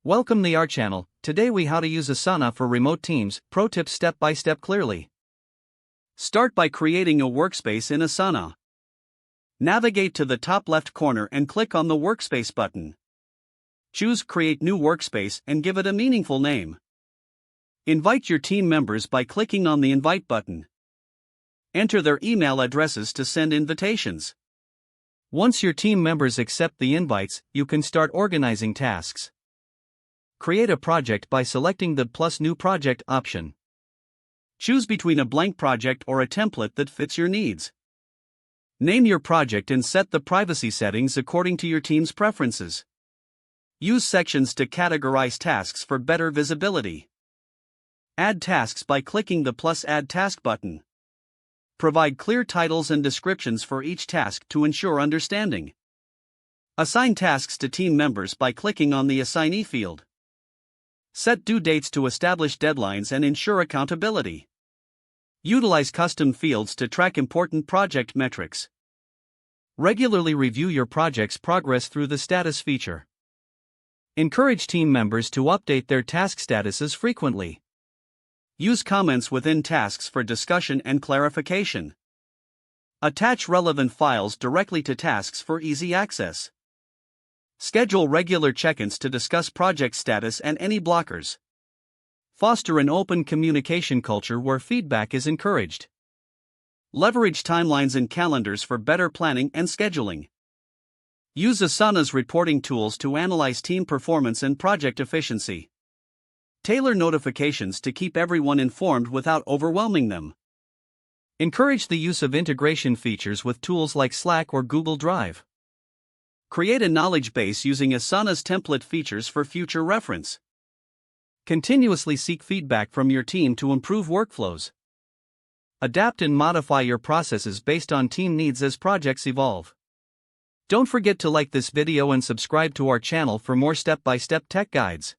Welcome to our channel. Today we how to use Asana for remote teams. Pro tips step by step clearly. Start by creating a workspace in Asana. Navigate to the top left corner and click on the workspace button. Choose Create New Workspace and give it a meaningful name. Invite your team members by clicking on the Invite button. Enter their email addresses to send invitations. Once your team members accept the invites, you can start organizing tasks. Create a project by selecting the plus New Project option. Choose between a blank project or a template that fits your needs. Name your project and set the privacy settings according to your team's preferences. Use sections to categorize tasks for better visibility. Add tasks by clicking the plus Add Task button. Provide clear titles and descriptions for each task to ensure understanding. Assign tasks to team members by clicking on the Assignee field. Set due dates to establish deadlines and ensure accountability. Utilize custom fields to track important project metrics. Regularly review your project's progress through the status feature. Encourage team members to update their task statuses frequently. Use comments within tasks for discussion and clarification. Attach relevant files directly to tasks for easy access. Schedule regular check-ins to discuss project status and any blockers. Foster an open communication culture where feedback is encouraged. Leverage timelines and calendars for better planning and scheduling. Use Asana's reporting tools to analyze team performance and project efficiency. Tailor notifications to keep everyone informed without overwhelming them. Encourage the use of integration features with tools like Slack or Google Drive. Create a knowledge base using Asana's template features for future reference. Continuously seek feedback from your team to improve workflows. Adapt and modify your processes based on team needs as projects evolve. Don't forget to like this video and subscribe to our channel for more step-by-step tech guides.